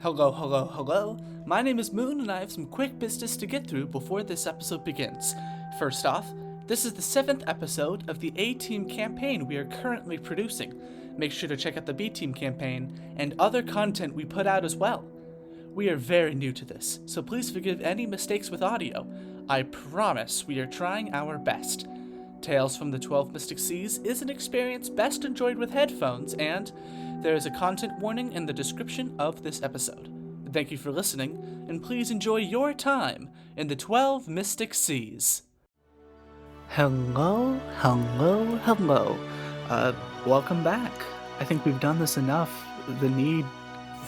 Hello, hello, hello. My name is Moon, and I have some quick business to get through before this episode begins. First off, this is the 7th episode of the A-Team campaign we are currently producing. Make sure to check out the B-Team campaign and other content we put out as well. We are very new to this, so please forgive any mistakes with audio. I promise we are trying our best. Tales from the 12 Mystic Seas is an experience best enjoyed with headphones, and there is a content warning in the description of this episode. Thank you for listening, and please enjoy your time in the 12 Mystic Seas. Hello. Welcome back. I think we've done this enough. The need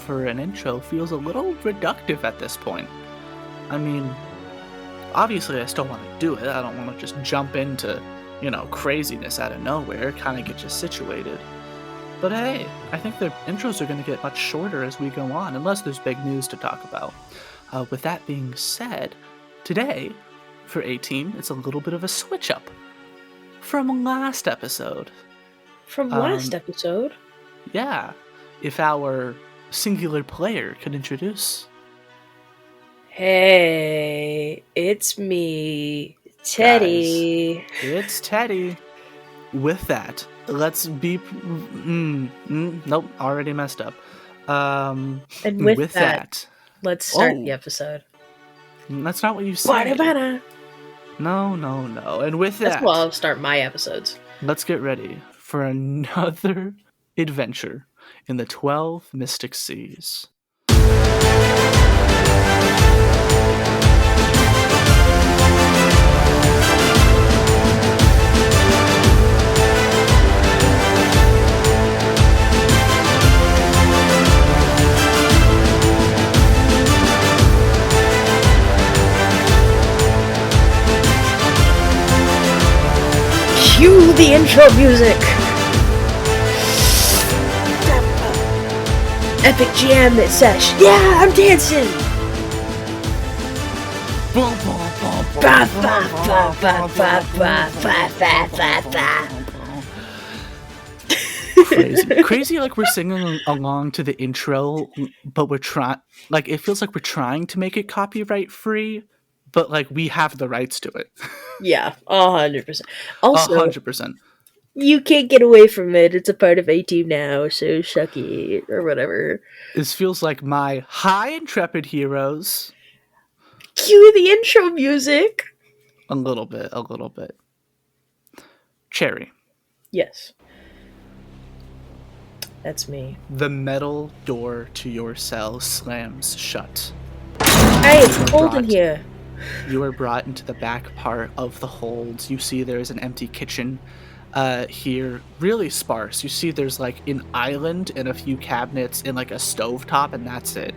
for an intro feels a little reductive at this point. I mean, obviously I still want to do it. I don't want to just jump into, craziness out of nowhere, kind of get you situated. But hey, I think the intros are going to get much shorter as we go on, unless there's big news to talk about. With that being said, today, for A-Team, it's a little bit of a switch-up from last episode. From last episode? Yeah, if our singular player could introduce. Hey, it's me, Teddy. Guys, it's Teddy. With that, let's be... nope, already messed up. And with that, let's start the episode. That's not what you said. No. And with that... That's why I'll start my episodes. Let's get ready for another adventure in the 12 Mystic Seas. Cue the intro music! Epic jam sesh. Yeah, I'm dancing! Crazy like we're singing along to the intro, but we're trying, like, it feels like we're trying to make it copyright free, but like we have the rights to it. Yeah, 100%. Also, 100%. You can't get away from it. It's a part of A-Team now, so shucky, or whatever. This feels like my Hi Intrepid Heroes. Cue the intro music! A little bit. Cherri. Yes. That's me. The metal door to your cell slams shut. Hey, it's cold in here. You are brought into the back part of the holds. You see there's an empty kitchen here, really sparse. You see there's like an island and a few cabinets and like a stovetop, and that's it.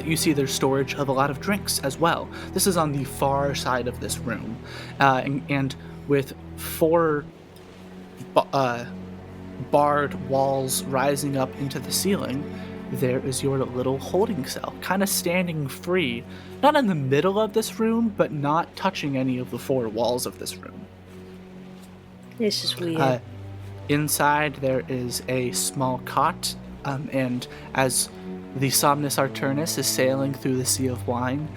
You see there's storage of a lot of drinks as well. This is on the far side of this room. And with 4 barred walls rising up into the ceiling, there is your little holding cell, kind of standing free, not in the middle of this room, but not touching any of the 4 walls of this room. This is weird. Inside there is a small cot, and as the Somnus Arturnus is sailing through the sea of wine,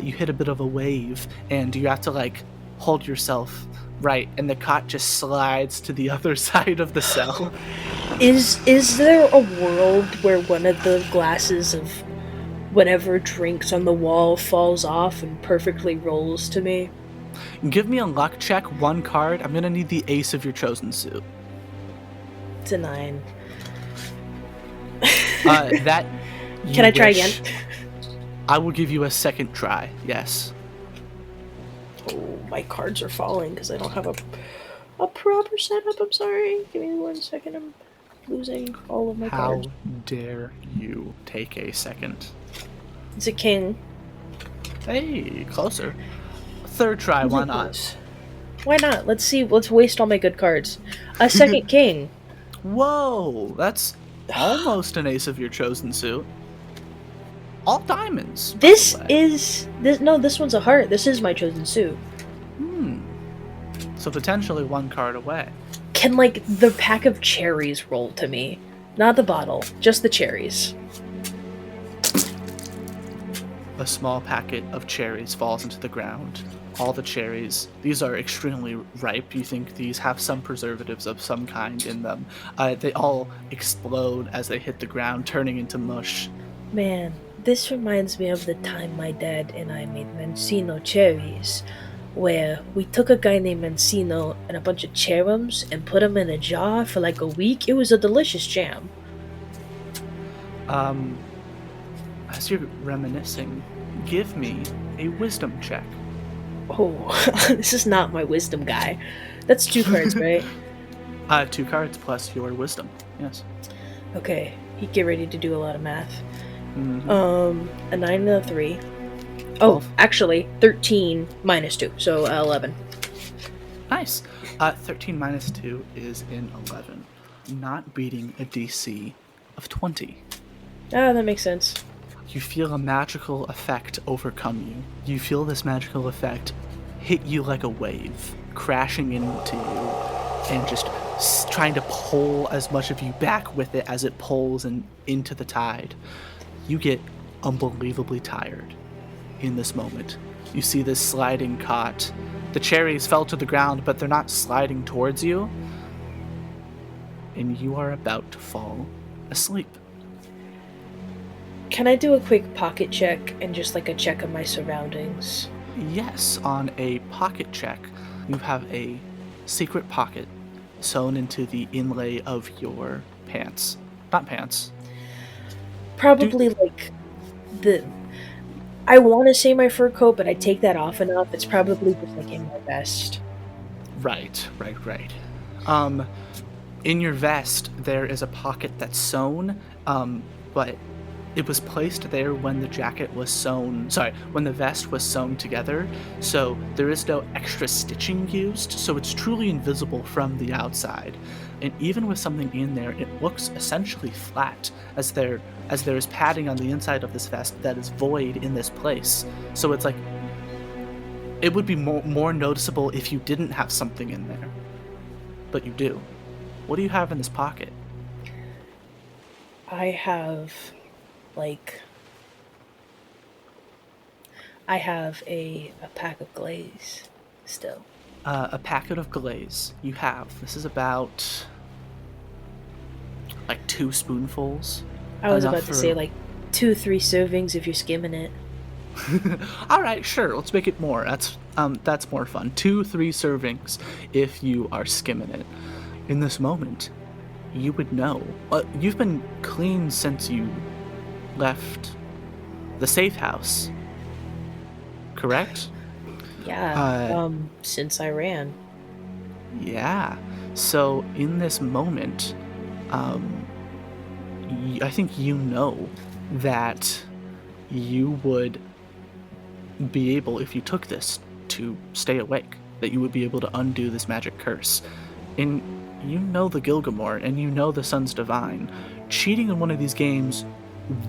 you hit a bit of a wave, and you have to like hold yourself right, and the cot just slides to the other side of the cell. Is there a world where one of the glasses of whatever drinks on the wall falls off and perfectly rolls to me? Give me a luck check, 1 card. I'm gonna need the ace of your chosen suit. It's a 9. That. Can I try again? I will give you a second try. Yes. Oh, my cards are falling because I don't have a proper setup. I'm sorry. Give me 1 second. I'm losing all of my cards. How dare you take a second? It's a king. Hey, closer. 3rd try, why not? Why not? Let's see. Let's waste all my good cards. A second king. Whoa, that's almost an ace of your chosen suit. All diamonds. This one's a heart. This is my chosen suit. So potentially 1 card away. Can, like, the pack of cherries roll to me? Not the bottle, just the cherries. a small packet of cherries falls into the ground. All the cherries, these are extremely ripe. You think these have some preservatives of some kind in them. They all explode as they hit the ground, turning into mush. Man, this reminds me of the time my dad and I made Mancino cherries, where we took a guy named Mancino and a bunch of cherums and put them in a jar for like a week. It was a delicious jam. As you're reminiscing, give me a wisdom check. Oh, this is not my wisdom guy. That's 2 cards, right? 2 cards plus your wisdom. Yes. Okay, he get ready to do a lot of math. Mm-hmm. A 9 and a 3. 12. Oh, actually, 13 minus 2, so 11. Nice. 13 minus 2 is an 11. Not beating a DC of 20. Ah, that makes sense. You feel a magical effect overcome you. You feel this magical effect hit you like a wave, crashing into you, and just trying to pull as much of you back with it as it pulls and into the tide. You get unbelievably tired in this moment. You see this sliding cot. The cherries fell to the ground, but they're not sliding towards you. And you are about to fall asleep. Can I do a quick pocket check and just like a check of my surroundings? Yes, on a pocket check, you have a secret pocket sewn into the inlay of your pants. Not pants. Probably like the. I want to say my fur coat, but I take that off enough. It's probably just like in my vest. Right. In your vest, there is a pocket that's sewn, but it was placed there when the jacket was sewn. Sorry, when the vest was sewn together, so there is no extra stitching used, so it's truly invisible from the outside. And even with something in there, it looks essentially flat, as there is padding on the inside of this vest that is void in this place. So it's like, it would be more noticeable if you didn't have something in there. But you do. What do you have in this pocket? I have a pack of glaze still. A packet of glaze. You have. This is about like 2 spoonfuls. I was about to say like 2-3 servings if you're skimming it. All right, sure. Let's make it more. That's more fun. 2-3 servings if you are skimming it. In this moment, you would know. You've been clean since you left the safe house, correct? Yeah, since I ran. Yeah. So in this moment, I think you know that you would be able, if you took this, to stay awake, that you would be able to undo this magic curse. And you know the Gilgamore, and you know the Sun's Divine. Cheating in one of these games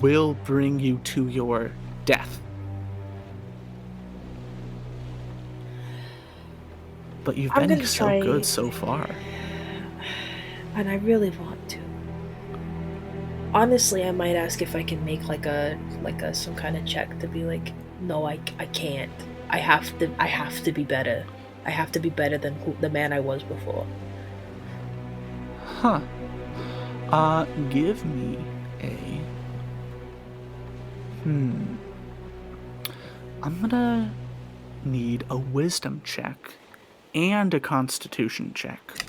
will bring you to your death. But you've been so good so far. And I really want to. Honestly, I might ask if I can make like a some kind of check to be like, no, I can't. I have to be better. I have to be better than the man I was before. Huh. Give me a... I'm gonna need a wisdom check and a constitution check.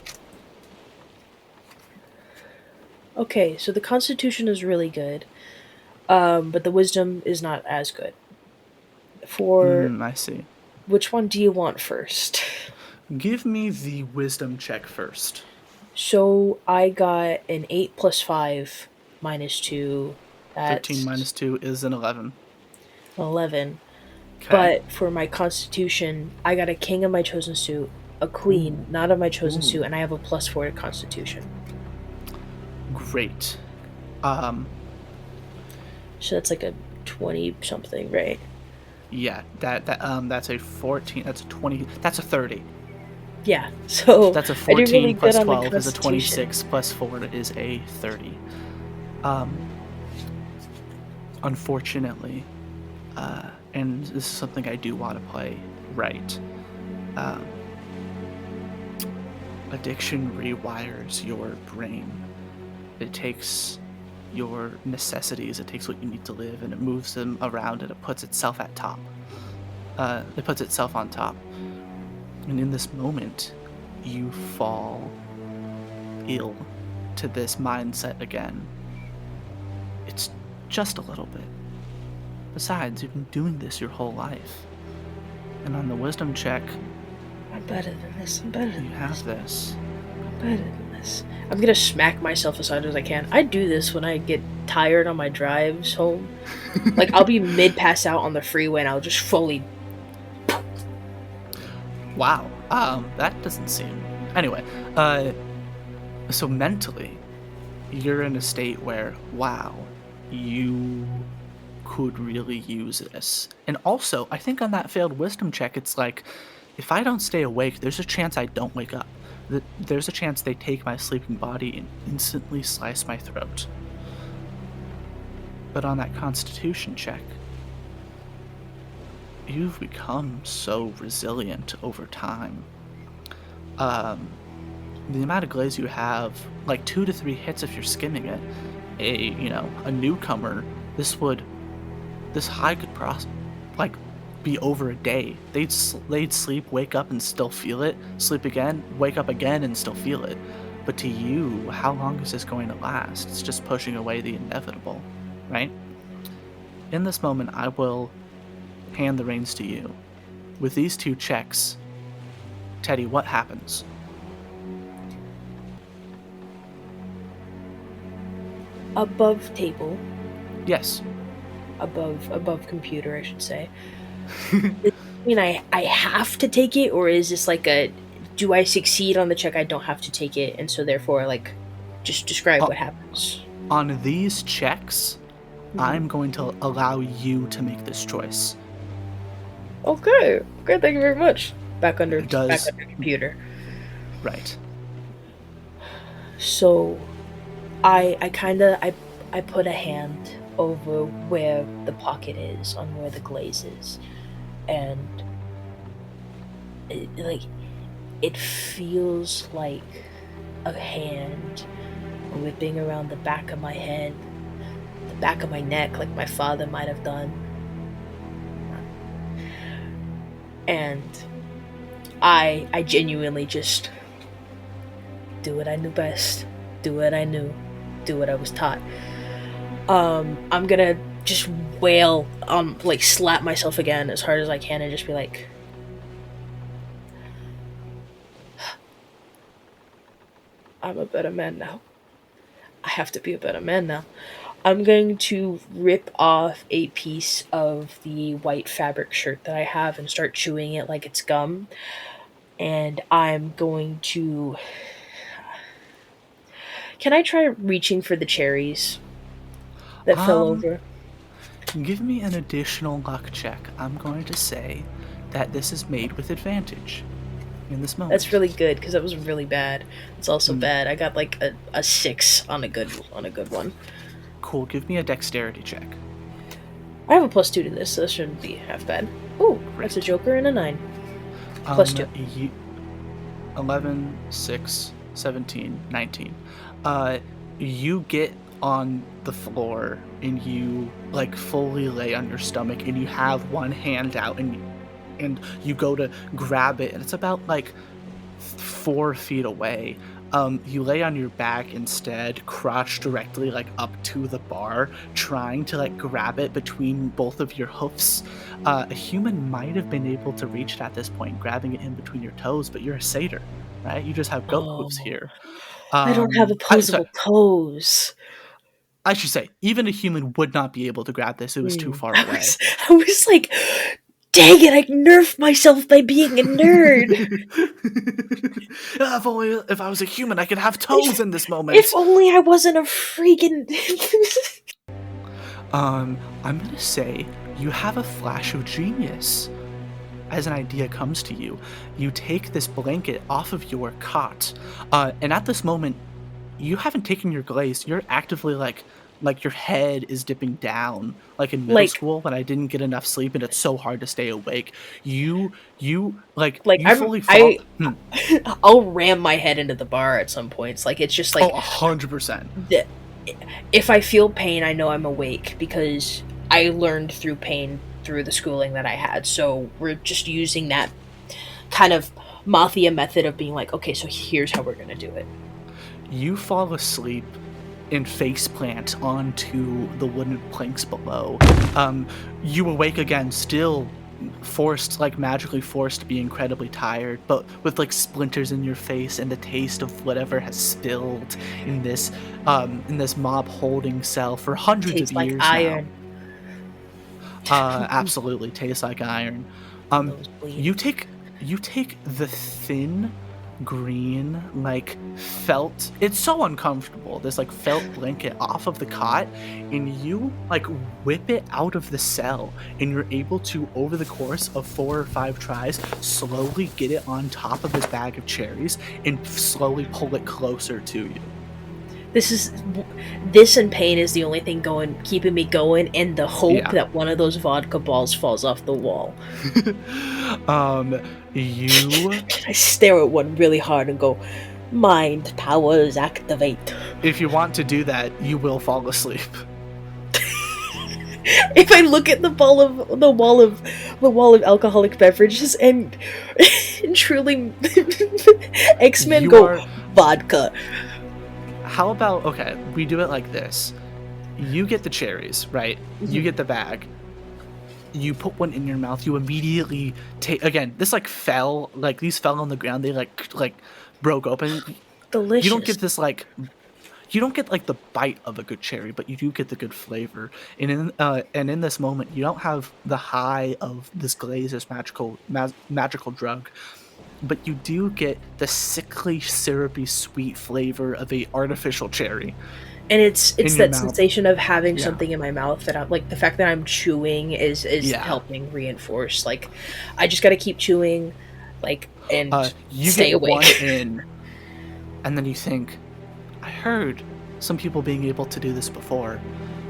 Okay, so the constitution is really good, but the wisdom is not as good. I see. Which one do you want first? Give me the wisdom check first. So I got an 8 plus 5 minus 2. That's 13 minus 2 is an 11. 11. Okay. But for my constitution, I got a king of my chosen suit, a queen, not of my chosen suit, and I have a plus 4 to constitution. Great. So that's like a 20 something, right? Yeah, that's a 14, that's a 20, that's a 30. Yeah, so that's a I 14 did really plus good 12 is a 26 plus 4 is a 30. Unfortunately, and this is something I do want to play right. Um, Addiction rewires your brain. It takes your necessities, it takes what you need to live, and it moves them around, and it puts itself at top. It puts itself on top. And in this moment, you fall ill to this mindset again. It's just a little bit. Besides, you've been doing this your whole life. And on the wisdom check, I'm better than this. I'm better than you this. have this. I'm better than this. I'm gonna smack myself as hard as I can. I do this when I get tired on my drives home. Like, I'll be mid-pass out on the freeway and I'll just fully... Wow. That doesn't seem... Anyway, so mentally, you're in a state where, wow, you could really use this. And also, I think on that failed wisdom check, it's like, if I don't stay awake, there's a chance I don't wake up. There's a chance they take my sleeping body and instantly slice my throat. But on that constitution check, you've become so resilient over time. The amount of glaze you have, like 2 to 3 hits if you're skimming it. A newcomer, this high could be over a day. They'd sleep, wake up and still feel it, sleep again, wake up again and still feel it. But to you, how long is this going to last? It's just pushing away the inevitable, right? In this moment, I will hand the reins to you. With these 2 checks, Teddy, what happens? Above table. Yes. Above computer, I should say. I mean, I have to take it, or is this like a... Do I succeed on the check, I don't have to take it, and so therefore, like, just describe what happens. On these checks, I'm going to allow you to make this choice. Okay, thank you very much. Back under computer. Right. So, I put a hand over where the pocket is, on where the glaze is, and it feels like a hand whipping around the back of my head, the back of my neck, like my father might have done. And I genuinely just do what I knew best, do what I knew, do what I was taught. I'm gonna just wail, like slap myself again as hard as I can and just be like, I'm a better man now. I have to be a better man now. I'm going to rip off a piece of the white fabric shirt that I have and start chewing it like it's gum. And I'm going to... Can I try reaching for the cherries that fell over? Give me an additional luck check. I'm going to say that this is made with advantage in this moment. That's really good, because that was really bad. It's also bad. I got like a 6 on a good one. Cool. Give me a dexterity check. I have a +2 to this, so this shouldn't be half bad. Ooh, that's a joker and a 9. +2. 11, 6, 17, 19. You get on the floor and you like fully lay on your stomach and you have one hand out and you go to grab it and it's about like 4 feet away. You lay on your back instead, crotch directly like up to the bar, trying to like grab it between both of your hoofs. A human might have been able to reach it at this point, grabbing it in between your toes, but you're a satyr, right? You just have goat hooves here. I don't have opposable toes. I should say, even a human would not be able to grab this. It was too far away. I was like, dang it, I nerfed myself by being a nerd. If I was a human, I could have toes in this moment. If only I wasn't a freaking... I'm gonna say you have a flash of genius. As an idea comes to you, you take this blanket off of your cot, and at this moment, you haven't taken your glaze. You're actively like like your head is dipping down, like in middle Like school when I didn't get enough sleep and it's so hard to stay awake. You I'm fully fall. I I'll ram my head into the bar at some points. Like it's just Oh, like 100%. the, if I feel pain, I know I'm awake because I learned through pain through the schooling that I had. So we're just using that kind of mafia method of being like, okay, so here's how we're gonna do it. You fall asleep and face plant onto the wooden planks below. You awake again, still forced, like magically forced to be incredibly tired, but with like splinters in your face and the taste of whatever has spilled in this mob holding cell for hundreds of Tastes like years now. iron. Absolutely tastes like iron. Nosebleed. You take the thin green like felt, it's so uncomfortable, this like felt blanket off of the cot, and you like whip it out of the cell, and you're able to, over the course of 4 or 5 tries, slowly get it on top of this bag of cherries and slowly pull it closer to you. This and pain is the only thing keeping me going, and the hope Yeah. that one of those vodka balls falls off the wall. You I stare at one really hard and go, mind powers activate. if you want to do that, you will fall asleep. If I look at the wall of alcoholic beverages and, and truly X-Men You go are vodka. How about, okay, we do it like this. You get the cherries, right? You get the bag. You put one in your mouth. You immediately take, again, this like fell, like these fell on the ground. They like broke open. Delicious. You don't get this like, you don't get like the bite of a good cherry, but you do get the good flavor. And in this moment, you don't have the high of this glaze, this magical drug, but you do get the sickly, syrupy, sweet flavor of a artificial cherry. And it's in your that mouth. sensation of having Yeah. something in my mouth that I'm like, the fact that I'm chewing is Yeah. helping reinforce. Like, I just got to keep chewing, like, and You stay get awake. one in, and then you think, I heard some people being able to do this before.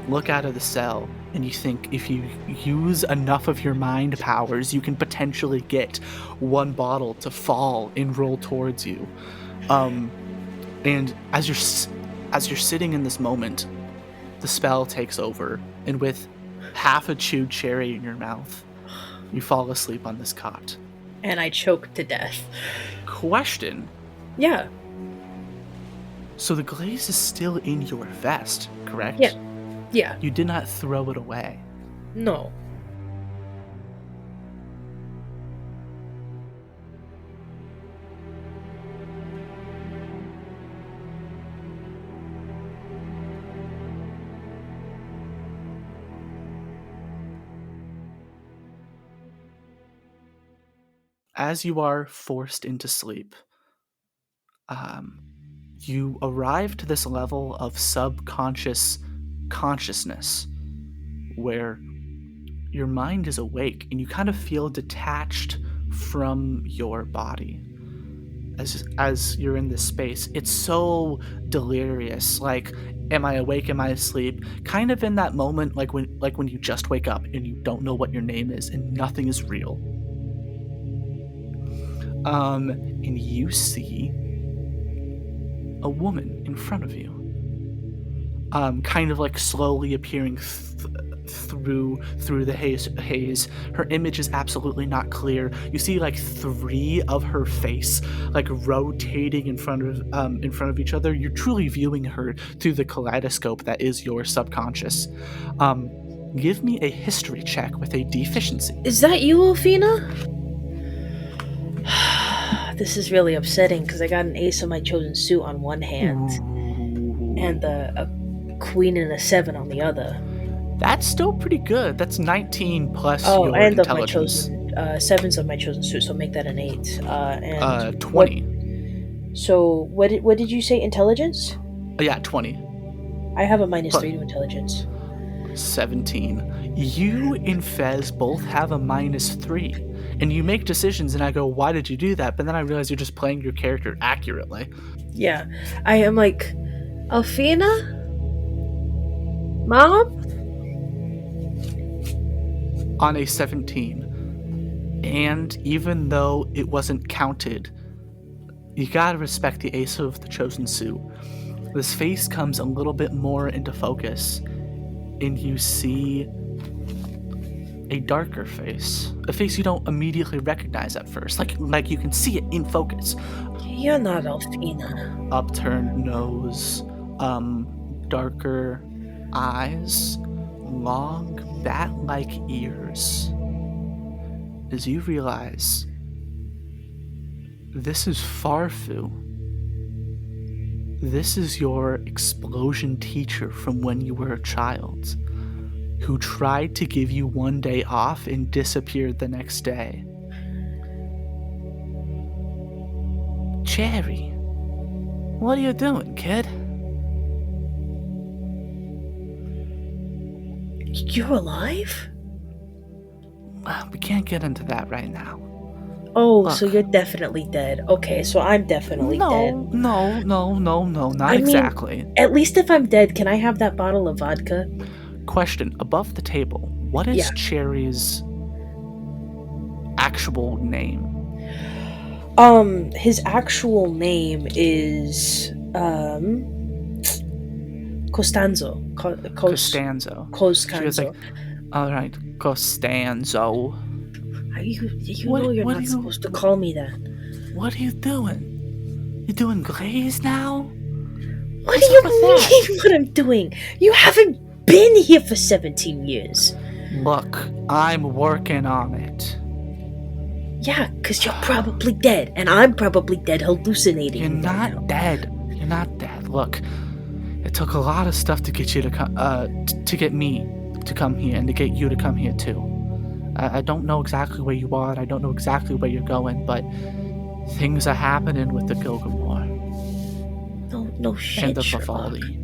Look out of the cell, and you think if you use enough of your mind powers, you can potentially get one bottle to fall and roll towards you. And as you're sitting in this moment, the spell takes over, and with half a chewed cherry in your mouth, you fall asleep on this cot. And I choke to death. Question. Yeah. So the glaze is still in your vest, correct? Yeah. Yeah. You did not throw it away. No. As you are forced into sleep, you arrive to this level of subconscious consciousness where your mind is awake and you kind of feel detached from your body as you're in this space. It's so delirious. Like, am I awake? Am I asleep? Kind of in that moment, like when you just wake up and you don't know what your name is and nothing is real. And you see a woman in front of you, kind of like slowly appearing through the haze. Her image is absolutely not clear. You see like 3 of her face like rotating in front of each other. You're truly viewing her through the kaleidoscope that is your subconscious. Give me a history check with a deficiency. Is that you, Alfina? This is really upsetting because I got an ace of my chosen suit on one hand and a queen and a 7 on the other. That's still pretty good. That's 19 plus your and intelligence. of my chosen 7's of my chosen suit, so make that an 8. And 20. So what did you say? Intelligence? Yeah, 20. I have a -3 to intelligence. 17. You and Fez both have a -3. And you make decisions, and I go, why did you do that? But then I realize you're just playing your character accurately. Yeah. I am like, Alfina? Mom? On a 17. And even though it wasn't counted, you gotta respect the ace of the chosen suit. This face comes a little bit more into focus, and you see a darker face. A face you don't immediately recognize at first. Like you can see it in focus. You're not Alfina. Upturned nose, darker eyes, long bat-like ears. As you realize, this is Farfu. This is your explosion teacher from when you were a child, who tried to give you one day off and disappeared the next day. Cherri, what are you doing, kid? You're alive? We can't get into that right now. Oh, Look. so you're definitely dead. Okay, so I'm definitely dead. No, not exactly. At least if I'm dead, can I have that bottle of vodka? Question, above the table, what is Yeah. Cherri's actual name? His actual name is, Costanzo. Costanzo. She was like, alright, Costanzo. You're not supposed to call me that. What are you doing? You doing glaze now? What do you mean what I'm doing? You haven't been here for 17 years. Look, I'm working on it. Yeah, because you're probably dead, and I'm probably dead hallucinating. You're not dead. You're not dead. Look, it took a lot of stuff to get you to come, to get me to come here, and to get you to come here too. I don't know exactly where you are, and I don't know exactly where you're going, but things are happening with the Gilgamore. No shit, And the Sherlock. Vivaldi.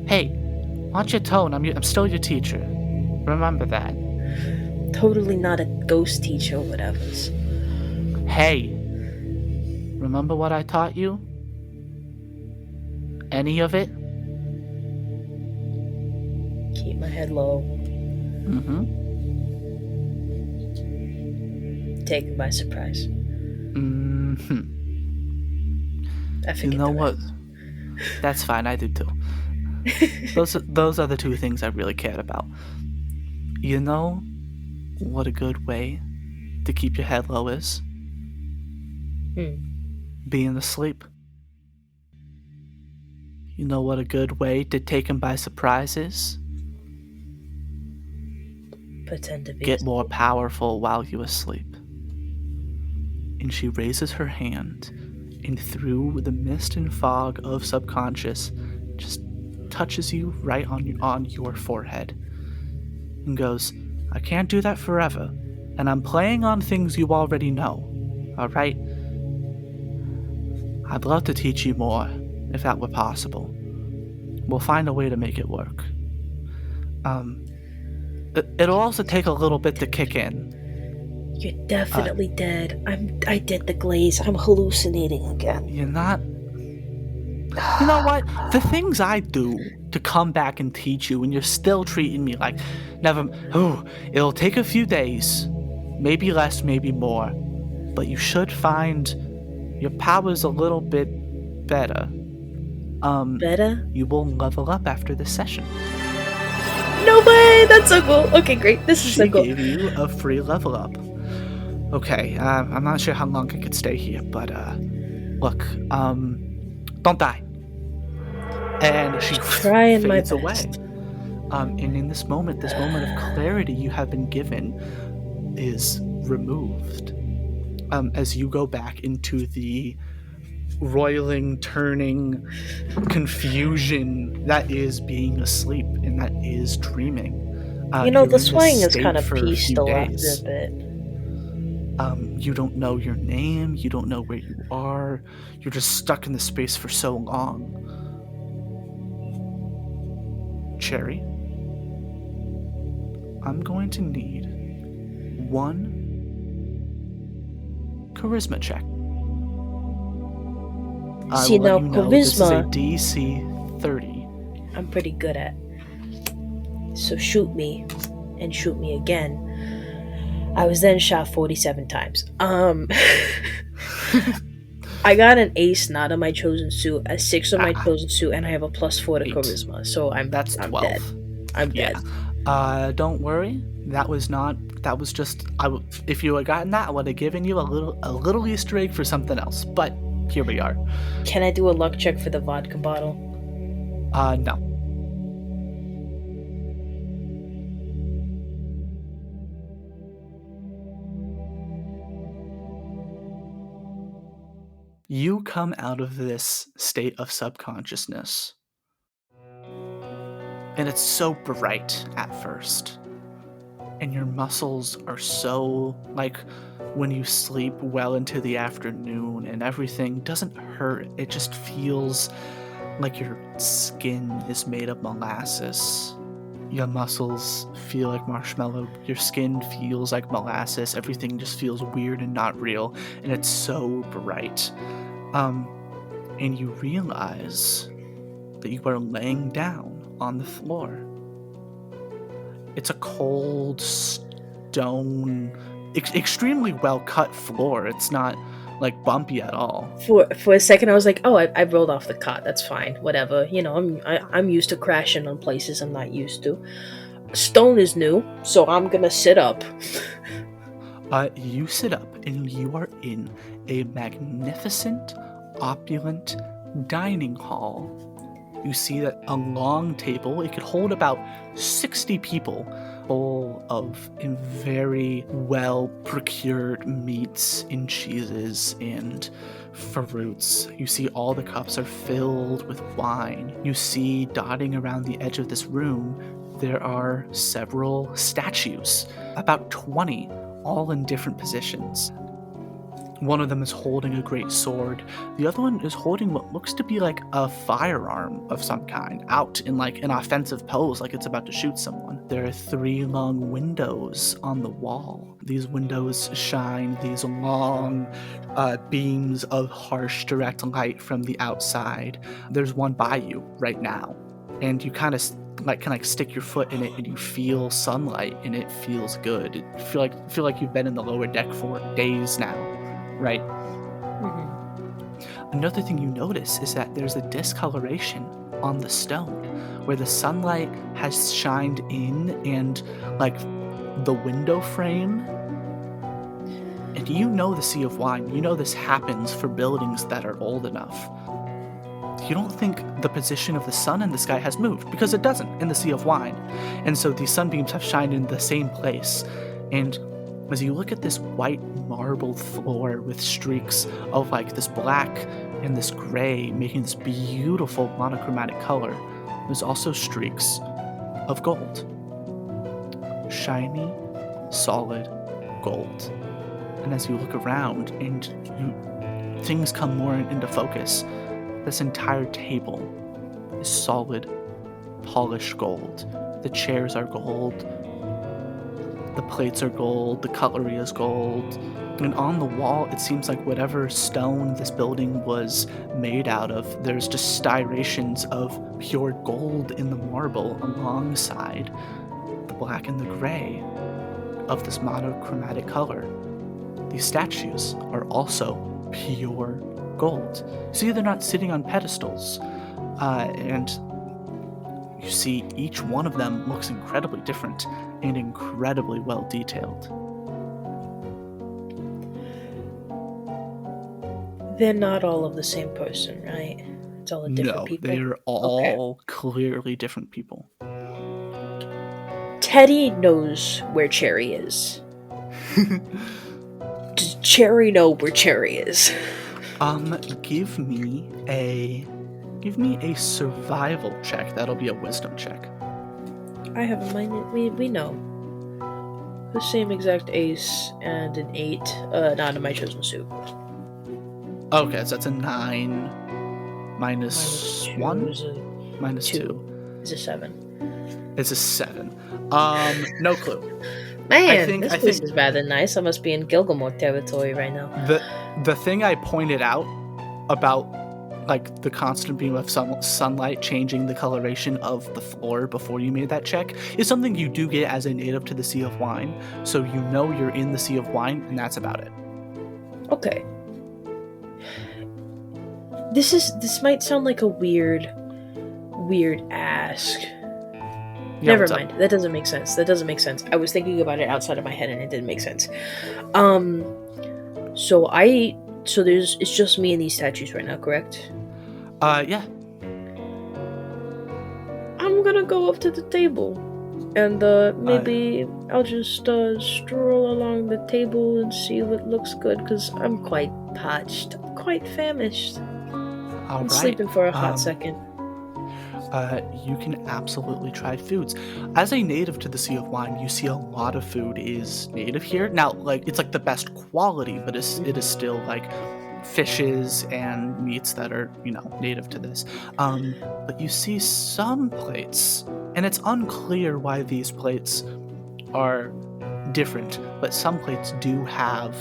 Hey, watch your tone. I'm still your teacher. Remember that. Totally not a ghost teacher or whatever's. Hey, remember what I taught you? Any of it? Keep my head low. Mm-hmm. Taken by surprise. Mm-hmm. I You forget know the what? rest. That's fine, I do too. Those are the two things I really cared about. You know what a good way to keep your head low is? Being asleep. You know what a good way to take him by surprise is? Pretend to be. Get more powerful while you asleep. And she raises her hand, and through the mist and fog of subconscious, just touches you right on your forehead, and goes, I can't do that forever, and I'm playing on things you already know, alright? I'd love to teach you more, if that were possible. We'll find a way to make it work. It'll also take a little bit to kick in. You're definitely dead. I did the glaze. I'm hallucinating again. You're not... You know what? The things I do to come back and teach you, and you're still treating me like never... Oh, it'll take a few days. Maybe less, maybe more. But you should find your powers a little bit better. Better? You will level up after this session. No way! That's so cool. Okay, great. This is so She cool. gave you a free level up. Okay, I'm not sure how long I could stay here, but look, don't die. And she Trying my fades away. best. And in this moment of clarity you have been given is removed. As you go back into the roiling, turning confusion that is being asleep and that is dreaming. You know, you're the in this swaying is state kind of for a few peaceful after days. a bit. You don't know your name, you don't know where you are, you're just stuck in this space for so long. Cherri, I'm going to need one charisma check. I See, will let now, you know this is a charisma- DC 30. I'm pretty good at. So shoot me, and shoot me again. I was then shot 47 times. I got an ace not on my chosen suit, a 6 on my chosen suit, and I have a +4 to 8. charisma. So That's I'm 12. dead. I'm dead. Don't worry. That was just if you had gotten that, I would have given you a little Easter egg for something else. But here we are. Can I do a luck check for the vodka bottle? No. You come out of this state of subconsciousness, and it's so bright at first, and your muscles are so, like, when you sleep well into the afternoon and everything doesn't hurt, it just feels like your skin is made of molasses. Your muscles feel like marshmallow, your skin feels like molasses, everything just feels weird and not real, and it's so bright. And you realize that you are laying down on the floor. It's a cold stone, extremely well cut floor. It's not like bumpy at all. For a second, I was like, "Oh, I rolled off the cot. That's fine. Whatever. You know, I'm used to crashing on places I'm not used to. Stone is new, so I'm gonna sit up." You sit up, and you are in a magnificent, opulent dining hall. You see that a long table, it could hold about 60 people, full of very well procured meats and cheeses and fruits. You see all the cups are filled with wine. You see dotting around the edge of this room, there are several statues, about 20, all in different positions. One of them is holding a great sword. The other one is holding what looks to be like a firearm of some kind, out in like an offensive pose, like it's about to shoot someone. There are 3 long windows on the wall. These windows shine these long beams of harsh, direct light from the outside. There's one by you right now, and you kind of can stick your foot in it, and you feel sunlight, and it feels good. You feel like you've been in the lower deck for days now. Right. Mm-hmm. Another thing you notice is that there's a discoloration on the stone where the sunlight has shined in, and like the window frame. And you know the Sea of Wine. You know this happens for buildings that are old enough. You don't think the position of the sun in the sky has moved, because it doesn't in the Sea of Wine. And so these sunbeams have shined in the same place. And as you look at this white marbled floor with streaks of like this black and this gray making this beautiful monochromatic color, there's also streaks of gold. Shiny, solid gold. And as you look around and things come more into focus, this entire table is solid, polished gold. The chairs are gold. The plates are gold, the cutlery is gold, and on the wall, it seems like whatever stone this building was made out of, there's just striations of pure gold in the marble alongside the black and the gray of this monochromatic color. These statues are also pure gold. See, they're not sitting on pedestals, and you see each one of them looks incredibly different and incredibly well detailed. They're not all of the same person, right? It's all different people. No, they're all clearly different people. Teddy knows where Cherri is. Does Cherri know where Cherri is? Give me a survival check. That'll be a wisdom check. I have a mind. We know. The same exact ace and an 8. Not in my chosen suit. Okay, so that's a 9 minus 1? Minus 2. It's a 7. It's a 7. No clue. Man, this place is rather nice. I must be in Gilgamore territory right now. The thing I pointed out about like the constant beam of sunlight changing the coloration of the floor before you made that check is something you do get as a native to the Sea of Wine. So you know you're in the Sea of Wine, and that's about it. Okay. This might sound like a weird ask. Yeah, Never what's up? mind. That doesn't make sense. I was thinking about it outside of my head and it didn't make sense. So it's just me and these statues right now, correct? Yeah. I'm gonna go up to the table. And maybe I'll just stroll along the table and see what looks good, because I'm quite parched. I'm quite famished. All I'm right. sleeping for a hot second. You can absolutely try foods. As a native to the Sea of Wine, you see a lot of food is native here. Now, like, it's like the best quality, but it is still like fishes and meats that are, native to this. But you see some plates, and it's unclear why these plates are different, but some plates do have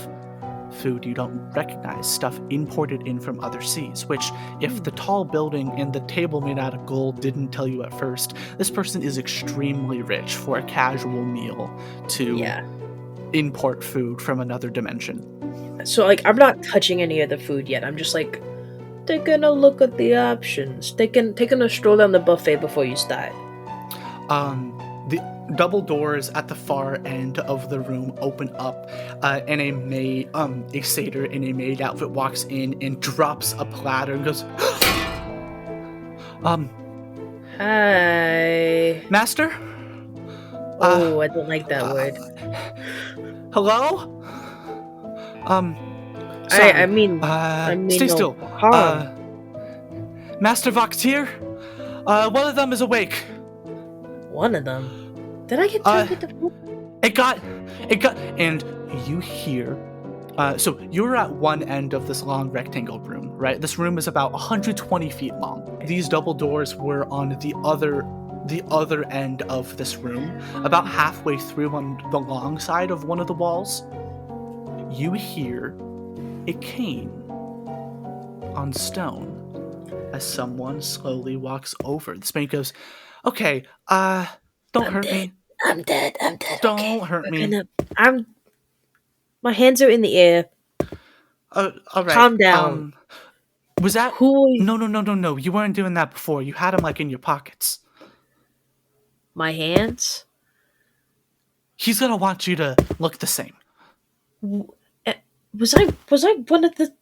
food you don't recognize, stuff imported in from other seas, which, if the tall building and the table made out of gold didn't tell you at first, this person is extremely rich for a casual meal to import food from another dimension. So, like, I'm not touching any of the food yet. I'm just, like, taking a look at the options. Taking a stroll down the buffet before you start. The double doors at the far end of the room open up, and a satyr in a maid outfit walks in and drops a platter and goes, Hi. Master? Oh, I don't like that word. Hello? Sorry. I mean, stay no still. harm. Master Vox here. One of them is awake. One of them? Did I get time with the food? It got, and you hear, so you're at one end of this long rectangle room, right? This room is about 120 feet long. These double doors were on the other end of this room, about halfway through on the long side of one of the walls. You hear a cane on stone as someone slowly walks over. This man goes, okay, don't hurt me. I'm dead. Don't hurt me. My hands are in the air. All right. Calm down. Was that... Who? No. You weren't doing that before. You had them, like, in your pockets. My hands? He's gonna want you to look the same. Was I one of the...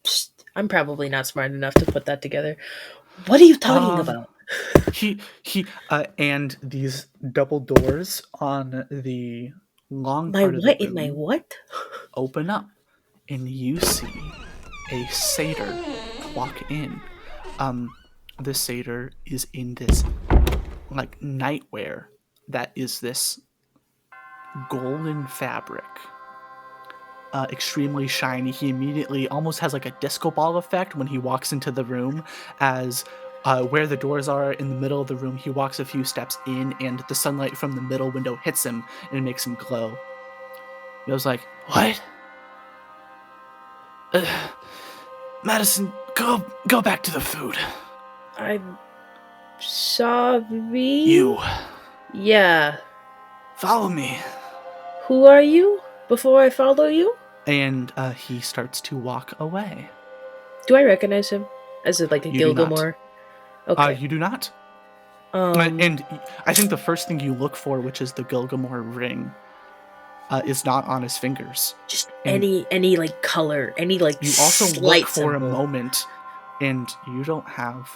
I'm probably not smart enough to put that together. What are you talking about? And these double doors on the long part of the room... My what? Open up, and you see a satyr walk in. The satyr is in this, like, nightwear that is this golden fabric. Extremely shiny. He immediately almost has like a disco ball effect when he walks into the room, as where the doors are in the middle of the room, he walks a few steps in and the sunlight from the middle window hits him and makes him glow. He was like, what? Madison, go back to the food. I'm sorry. You. Yeah. Follow me. Who are you? Before I follow you? And he starts to walk away. Do I recognize him? As it like a Gilgamore? Okay. You do not. And I think the first thing you look for, which is the Gilgamore ring, is not on his fingers. Just any like color, any like you also slight look for symbol. a moment, and you don't have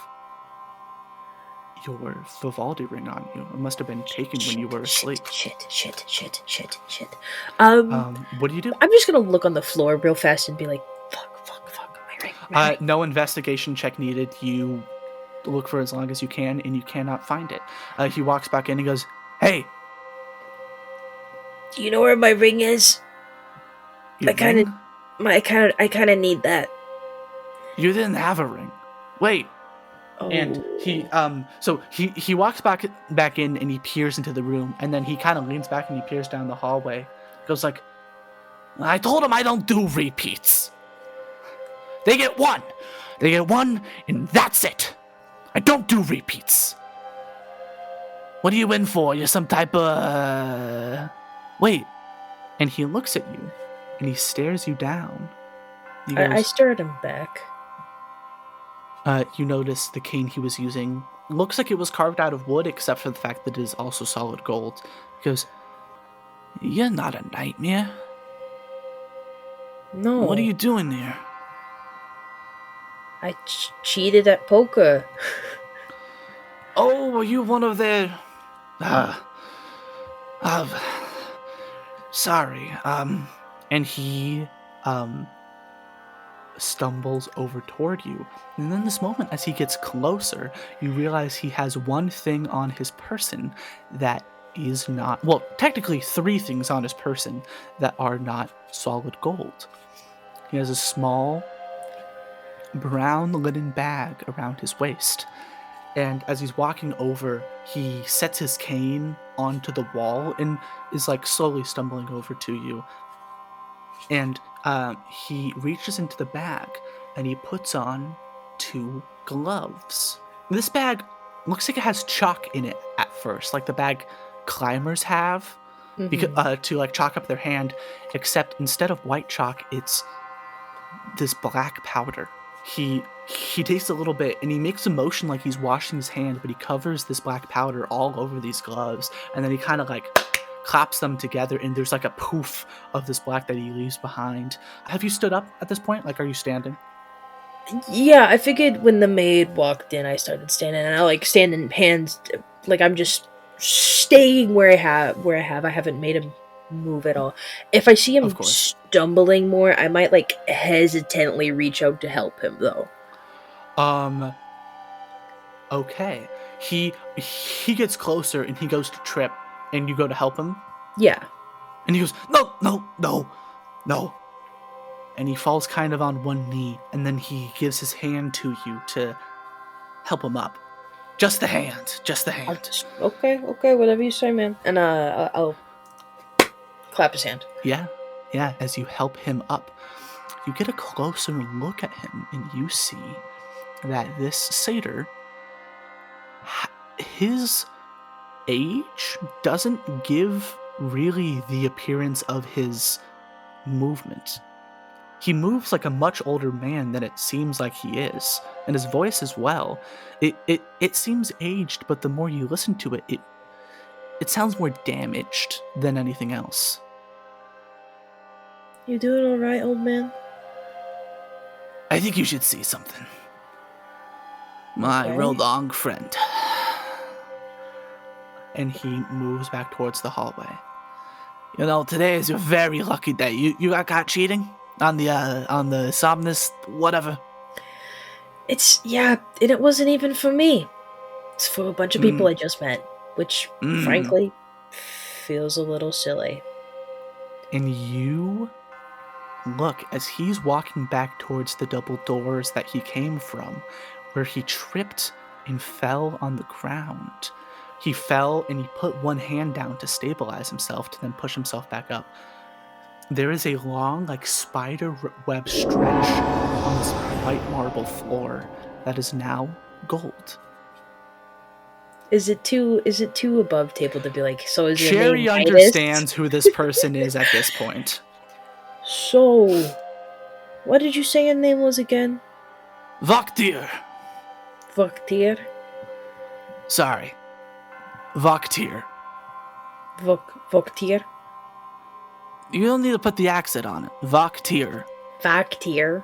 your Vivaldi ring on you. It must have been taken when you were asleep. Shit. What do you do? I'm just gonna look on the floor real fast and be like, fuck, my ring. No investigation check needed. You look for as long as you can, and you cannot find it. He walks back in and goes, hey. Do you know where my ring is? Your I kind of need that. You didn't have a ring. Wait. Oh. And he walks back in and he peers into the room, and then he kind of leans back and he peers down the hallway. Goes like, I told him I don't do repeats. They get one. They get one, and that's it. I don't do repeats. What are you in for? You're some type of... Wait. And he looks at you, and he stares you down. He goes, I stare at him back. You notice the cane he was using looks like it was carved out of wood, except for the fact that it is also solid gold. He goes, you're not a nightmare. No. What are you doing there? I cheated at poker. Oh, were you one of their... sorry. And he, stumbles over toward you. And in this moment, as he gets closer, you realize he has one thing on his person that is not... Well, technically 3 things on his person that are not solid gold. He has a small brown linen bag around his waist. And as he's walking over, he sets his cane onto the wall and is like slowly stumbling over to you. And he reaches into the bag and he puts on 2 gloves. This bag looks like it has chalk in it at first, like the bag climbers have, because, to like chalk up their hand, except instead of white chalk, it's this black powder. He takes a little bit and he makes a motion like he's washing his hand, but he covers this black powder all over these gloves, and then he kind of like claps them together, and there's like a poof of this black that he leaves behind. Have you stood up at this point? Like, are you standing? Yeah, I figured when the maid walked in, I started standing, and I like stand in hands, like I'm just staying where I have. I haven't made him move at all. If I see him stumbling more, I might like hesitantly reach out to help him though. Okay. He gets closer and he goes to trip, and you go to help him? Yeah. And he goes, no. And he falls kind of on one knee, and then he gives his hand to you to help him up. Just the hand. Okay, whatever you say, man. And I'll clap his hand. Yeah, as you help him up, you get a closer look at him, and you see that this satyr, his age doesn't give really the appearance of his movement. He moves like a much older man than it seems like he is, and his voice as well. It seems aged, but the more you listen to it, it sounds more damaged than anything else. You doing all right, old man? I think you should see something. My real long friend. And he moves back towards the hallway. You know, today is a very lucky day. You got caught cheating on the somnus, whatever. And it wasn't even for me. It's for a bunch of people I just met, which frankly feels a little silly. And you look as he's walking back towards the double doors that he came from, where he tripped and fell on the ground. He fell and he put one hand down to stabilize himself, to then push himself back up. There is a long, like, spider web stretch on this white marble floor that is now gold. Is it too above table to be like, so is your Cherri name understands who this person is at this point. So, what did you say your name was again? Vaktir. Vaktir? Sorry. Vaktir. Vaktir? You don't need to put the accent on it. Vaktir. Vaktir?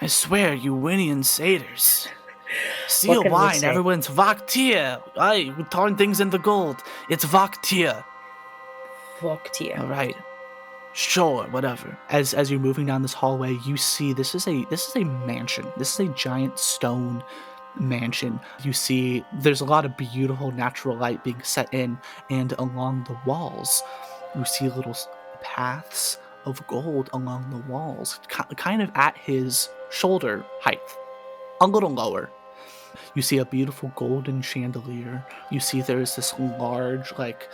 I swear, you Winnian satyrs. Seal wine, everyone's Vaktir. Aye, we turn things into gold. It's Vaktir. Vaktir. All right. Sure, whatever. As you're moving down this hallway, you see this is a mansion. This is a giant stone mansion. You see there's a lot of beautiful natural light being set in, and along the walls, you see little paths of gold along the walls, kind of at his shoulder height, a little lower. You see a beautiful golden chandelier. You see there's this large, like,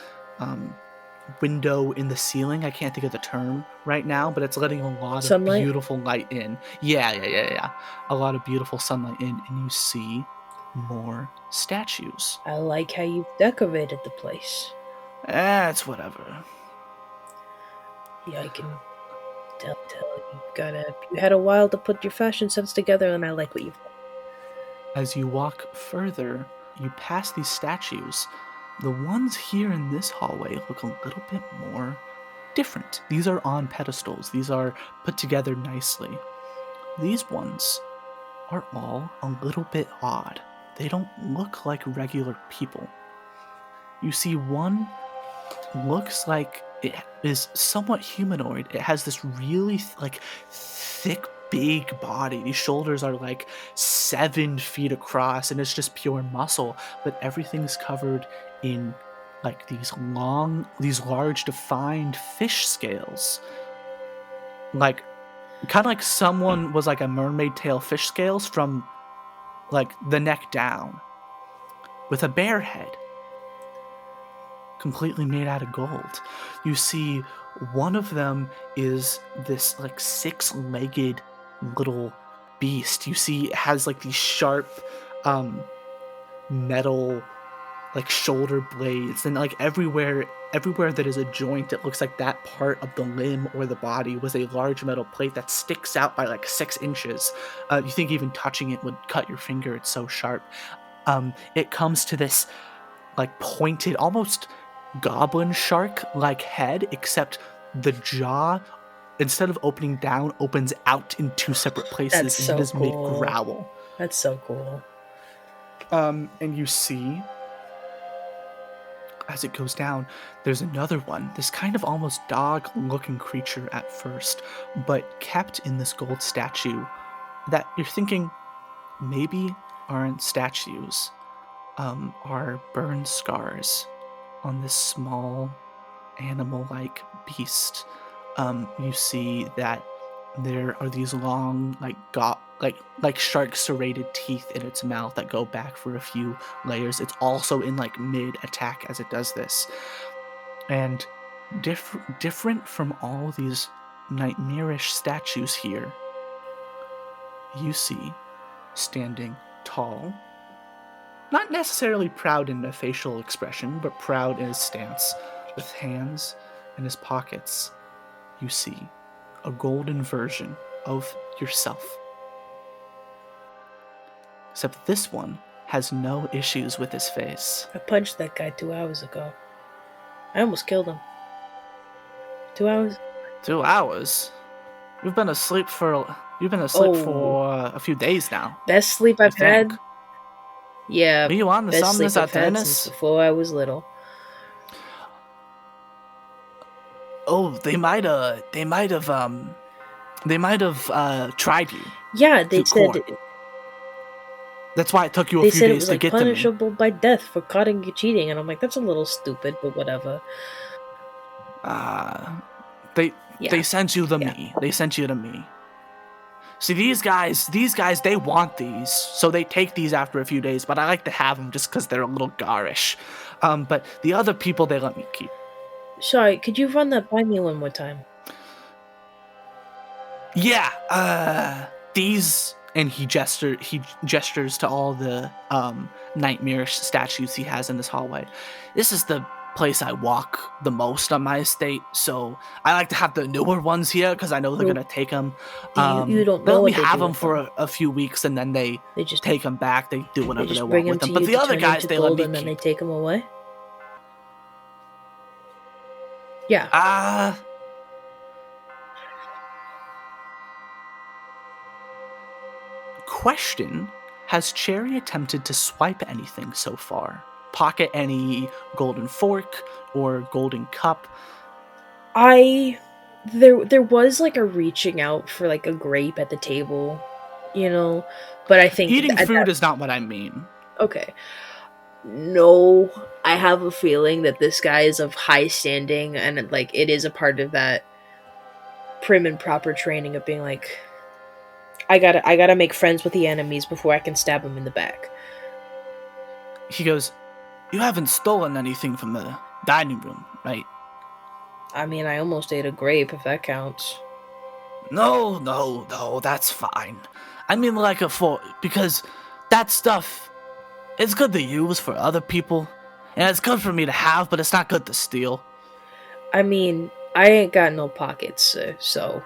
window in the ceiling. I can't think of the term right now, but it's letting a lot of Sunlight? beautiful light in. Yeah. A lot of beautiful sunlight in, and you see more statues. I like how you've decorated the place. It's whatever. Yeah, I can tell you had a while to put your fashion sense together, and I like what you've done. As you walk further, you pass these statues. The ones here in this hallway look a little bit more different. These are on pedestals. These are put together nicely. These ones are all a little bit odd. They don't look like regular people. You see one looks like it is somewhat humanoid. It has this really thick, big body. These shoulders are like 7 feet across, and it's just pure muscle. But everything's covered in like these large, defined fish scales. Like, kind of like someone was like a mermaid tail fish scales from like the neck down, with a bear head, completely made out of gold. You see one of them is this like 6-legged little beast. You see it has like these sharp metal like shoulder blades, and like everywhere that is a joint, it looks like that part of the limb or the body was a large metal plate that sticks out by like 6 inches. You think even touching it would cut your finger, it's so sharp. It comes to this like pointed, almost goblin shark like head, except the jaw, instead of opening down, opens out in 2 separate places. That's and so it is mid cool. growl. That's so cool. And you see, as it goes down, there's another one, this kind of almost dog-looking creature at first, but kept in this gold statue that you're thinking maybe aren't statues, are burn scars on this small animal-like beast. You see that there are these long, like shark serrated teeth in its mouth that go back for a few layers. It's also in like mid attack as it does this, and different from all these nightmarish statues here. You see, standing tall, not necessarily proud in a facial expression, but proud in his stance, with hands in his pockets, you see a golden version of yourself. Except this one has no issues with his face. I punched that guy 2 hours ago. I almost killed him. 2 hours? 2 hours? You've been asleep for a few days now. Best sleep I've had? Yeah, Are you on the best sleep somnus I've had since before I was little. Oh, they might have tried you. Yeah, they said court. That's why it took you a they few said it days was to like get to me. punishable by death for caught you cheating, and I'm like, that's a little stupid, but whatever. They sent you me. They sent you to me. See, these guys, they want these, so they take these after a few days, but I like to have them just because they're a little garish. But the other people, they let me keep. Sorry, could you run that by me one more time? Yeah, these, and he gestures to all the nightmarish statues he has in this hallway. This is the place I walk the most on my estate, so I like to have the newer ones here because I know they're gonna take them. You don't they know let me what they have do them for a few weeks, and then they just take them back. They do whatever they bring want with them. to But you the to other turn guys, into they let gold me and then they keep. take them away. Yeah. Question: has Cherri attempted to swipe anything so far? Pocket any golden fork or golden cup? There was like a reaching out for like a grape at the table, but I think eating food is not what I mean. Okay. No, I have a feeling that this guy is of high standing, and like it is a part of that prim and proper training of being like, I gotta make friends with the enemies before I can stab them in the back. He goes, "You haven't stolen anything from the dining room, right?" I mean, I almost ate a grape, if that counts. No, no, no, that's fine. I mean, like because that stuff it's good to use for other people, and it's good for me to have, but it's not good to steal. I mean, I ain't got no pockets, so.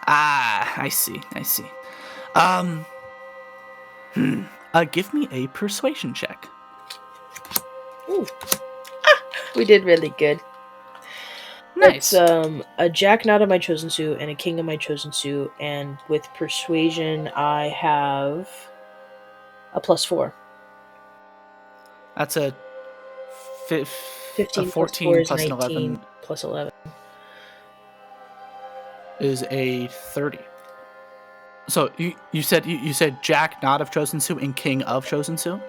Ah, I see, I see. Um, give me a persuasion check. Ooh. We did really good. It's Nice. a jack not of my chosen suit and a king of my chosen suit, and with persuasion I have a +4. That's a 15 plus 4 14 is plus an 19 11 plus 11. is a 30. So you said you said Jack not of chosen suit and King of chosen suit.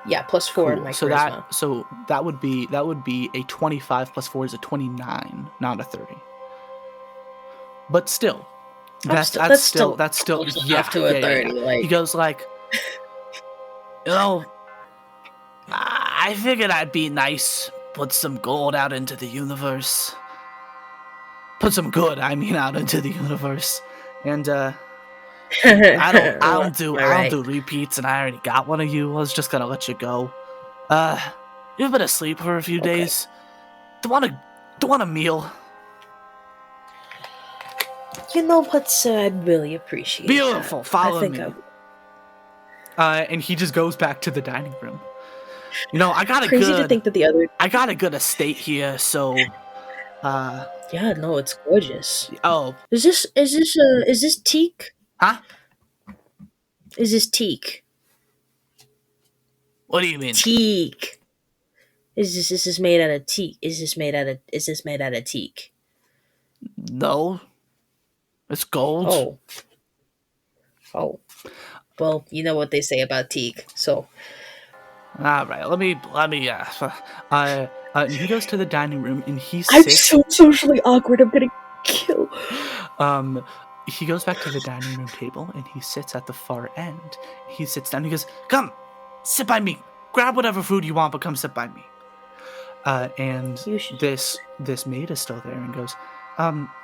Yeah, +4 in Cool. my So charisma. that would be a 25 plus 4 is a 29, not a 30. But still, That's still that's still close yeah, enough to a yeah, yeah, yeah. 30. He Like, goes like, you know, I figured I'd be nice, put some gold out into the universe. Put some good, I mean, out into the universe. And am I I don't right? do repeats, and I already got one of you. I was just gonna let you go. You've been asleep for a few Okay. days. Do want a meal? You know what, sir? I'd really appreciate that. Beautiful. I Follow think I me. would. And he just goes back to the dining room. You know, Crazy to think that the other. I got a good estate here, so Yeah, no, it's gorgeous. oh, Is this teak? huh? Is this teak? What do you mean? Teak. Is this made out of teak? Is this made out of teak? No, it's gold. Oh. Oh. Well, you know what they say about teak. So All right, let me. He goes to the dining room and he I'm sits. so socially awkward, I'm gonna kill. Um, he goes back to the dining room table and he sits at the far end. He sits down. And he goes, "Come, sit by me. Grab whatever food you want, but come sit by me." And You should this maid is still there and goes,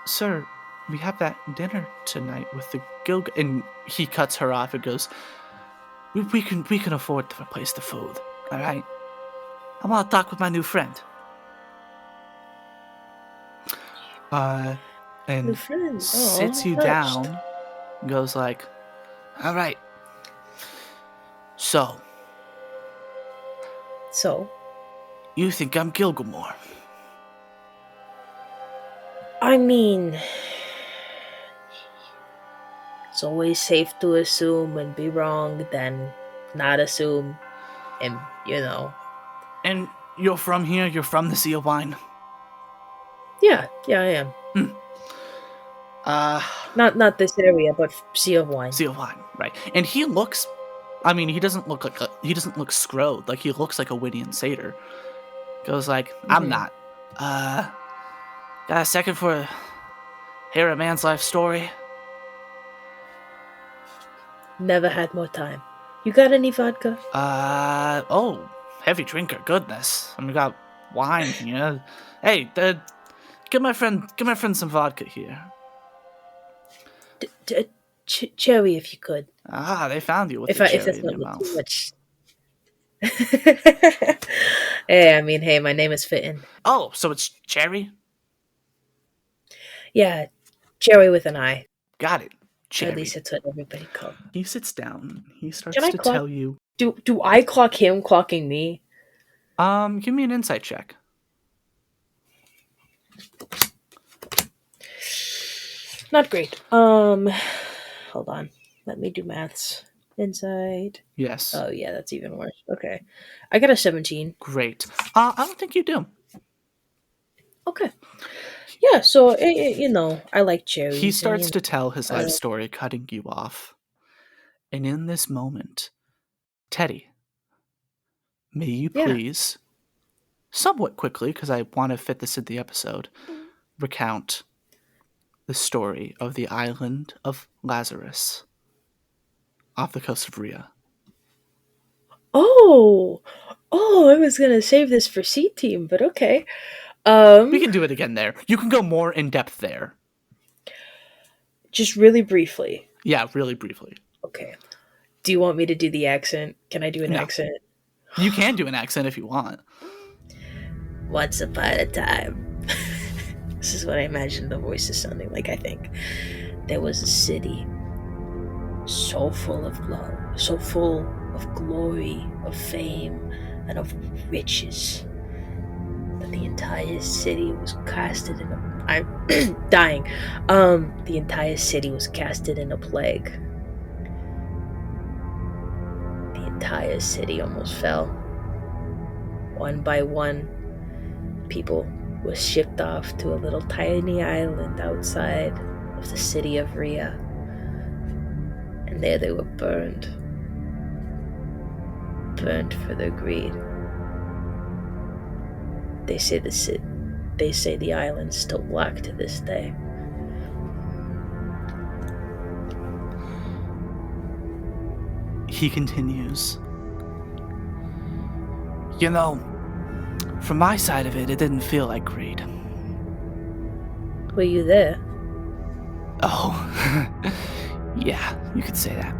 "Sir, we have that dinner tonight with the Gilg." And he cuts her off and goes, we can afford to replace the food. All right, I want to talk with my new friend." New And friend. Oh, sits I'm you touched. down, goes like, "All right, so So you think I'm Gilgamore?" I mean, it's always safe to assume and be wrong than not assume and, you know. And you're from here? You're from the Sea of Wine? Yeah, I am. Uh, Not this area, but Sea of Wine. Sea of Wine, right? And he looks. I mean, he doesn't look like he doesn't look scrowed. Like he looks like a Wydian satyr. Goes like, "I'm Mhm. not. Got a second for hear a man's life story?" Never had more time. You got any vodka? Oh, heavy drinker. Goodness, I mean, we got wine here. Hey, give my friend some vodka here. Cherry, if you could. Ah, they found you with the If cherry that's in not your too mouth. much. Hey, I mean, hey, my name is fitting. Oh, so it's Cherri? Yeah, Cherry with an I. Got it. Or at least Cherri. it's what everybody calls. He sits down. He Can starts I to clock? tell you. Do I clock him clocking me? Give me an insight check. Not great. Hold on. Let me do maths. Inside. Yes. Oh yeah, that's even worse. Okay, I got a 17. Great. I don't think you do. Okay. Yeah. So you know, I like He cherries, and starts to tell his life story, cutting you off. And in this moment, Teddy, may you yeah. please, somewhat quickly, because I want to fit this in the episode, recount the story of the island of Lazarus off the coast of Rhea. Oh. Oh, I was gonna save this for C team, but okay. We can do it again there. You can go more in depth there. Just really briefly. Yeah, really briefly. Okay. Do you want me to do the accent? Can I do an No. accent? You can do an accent if you want. Once upon a time. This is what I imagine the voice is sounding like, I think. There was a city so full of glory, of fame, and of riches that the entire city was casted in a I'm dying. The entire city was casted in a plague. The entire city almost fell. One by one, people were shipped off to a little tiny island outside of the city of Rhea. And there they were burned. Burned for their greed. They say the island's still black to this day. He continues. You know, from my side of it, it didn't feel like greed. Were you there? Oh, yeah, you could say that.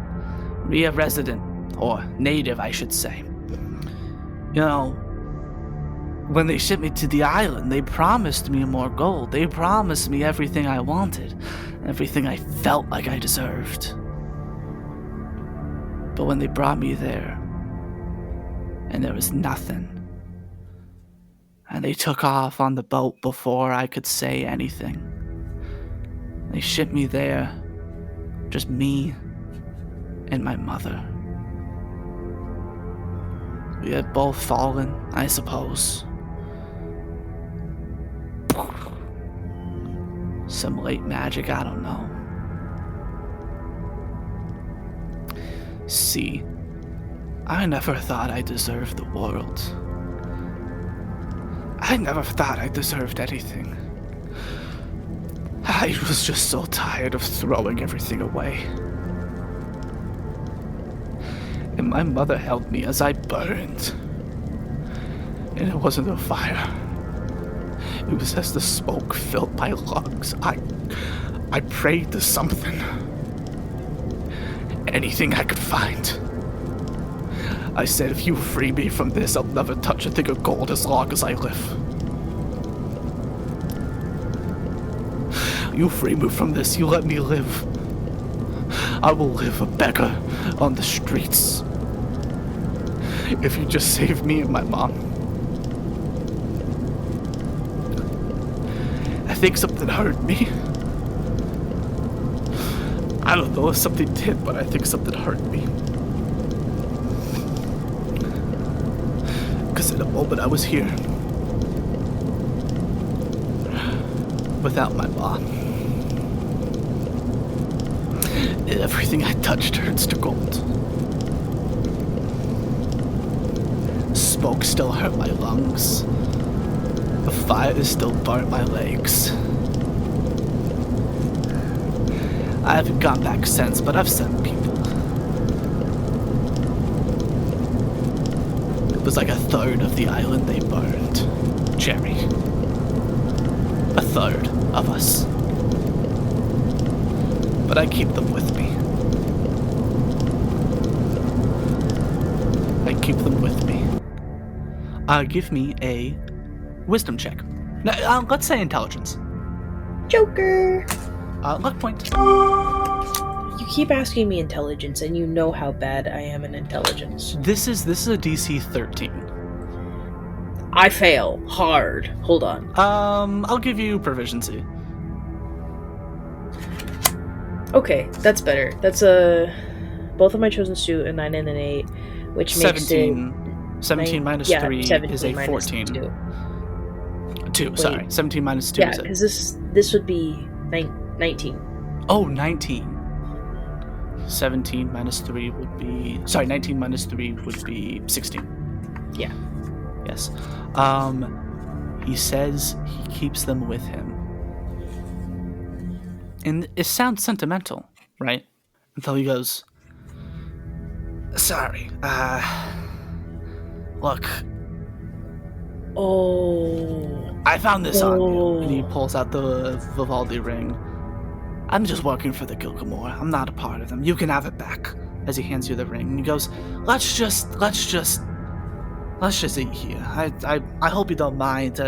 Rhea resident, or native, I should say. You know, when they shipped me to the island, they promised me more gold. They promised me everything I wanted, everything I felt like I deserved. But when they brought me there, and there was nothing, and they took off on the boat before I could say anything. They shipped me there, just me and my mother. We had both fallen, I suppose. Some late magic, I don't know. See, I never thought I deserved the world. I never thought I deserved anything. I was just so tired of throwing everything away. And my mother held me as I burned. And it wasn't a fire. It was as the smoke filled my lungs. I prayed to something. Anything I could find. I said, if you free me from this, I'll never touch a thing of gold as long as I live. You free me from this, you let me live. I will live a beggar on the streets. If you just save me and my mom. I think something hurt me. I don't know if something did, but I think something hurt me. Because in a moment I was here. Without my mom. And everything I touched turns to gold. Smoke still hurt my lungs. The fire still burnt my legs. I haven't gone back since, but I've sent people. It was like a third of the island they burned. Cherri. A third of us. But I keep them with me. I keep them with me. Give me a wisdom check. No, let's say intelligence. Joker! Luck point. You keep asking me intelligence, and you know how bad I am in intelligence. This is a DC 13. I fail hard. Hold on. I'll give you proficiency. Okay, that's better. That's both of my chosen suit, a 9 and an 8, which makes 17. 17 minus 3 is a 14. 2, sorry. 17 minus 2 yeah, is it? because this would be 19. Oh, 19. 17 minus 3 would be... Sorry, 19 minus 3 would be 16. Yeah. Yes. He says he keeps them with him. And it sounds sentimental, right? Until he goes, sorry, Look, Oh. I found this on you. And he Oh. pulls out the Vivaldi ring. I'm just working for the Gilgamore. I'm not a part of them. You can have it back. As he hands you the ring. And he goes, let's just eat here. I hope you don't mind.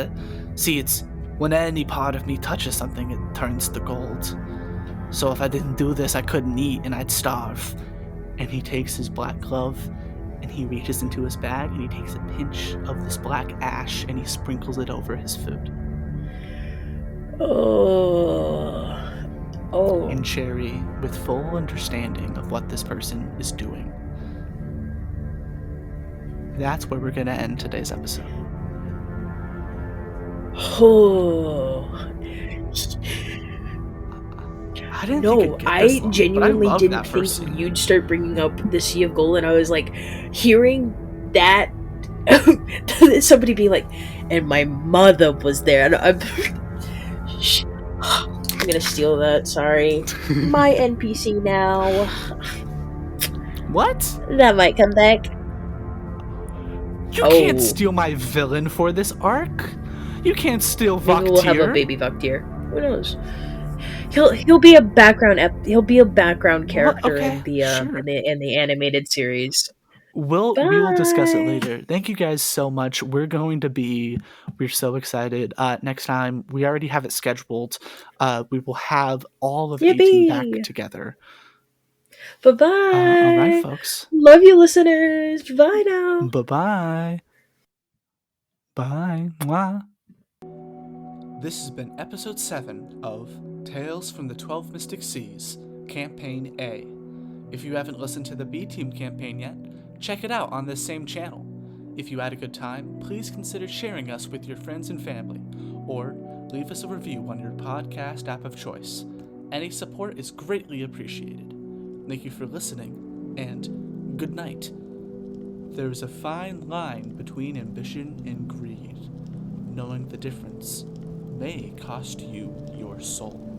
See, it's when any part of me touches something, it turns to gold. So if I didn't do this, I couldn't eat and I'd starve. And he takes his black glove and he reaches into his bag and he takes a pinch of this black ash and he sprinkles it over his food. Oh. Oh. And Cherri, with full understanding of what this person is doing, that's where we're going to end today's episode. Oh. I didn't No, think it'd get I this long, genuinely but I didn't that think first scene. you'd start bringing up the Sea of Gold, and I was like, hearing that, somebody be like, and my mother was there. And I'm gonna steal that, sorry. My NPC now. What? That might come back. You can't steal my villain for this arc. You can't steal Maybe we'll have a Vaktir. baby Vaktir. Who knows? He'll be a background character okay, in the sure. in the animated series. We will discuss it Bye. later. Thank you guys so much. We're so excited. Next time, we already have it scheduled. We will have all of A-Team back Yippee! together. Bye-bye. All right, folks. Love you, listeners. Bye now. Bye-bye. Bye. Mwah. This has been episode 7 of Tales from the 12 Mystic Seas, Campaign A. If you haven't listened to the B-Team campaign yet, check it out on this same channel. If you had a good time, please consider sharing us with your friends and family, or leave us a review on your podcast app of choice. Any support is greatly appreciated. Thank you for listening, and good night. There is a fine line between ambition and greed. Knowing the difference may cost you your soul.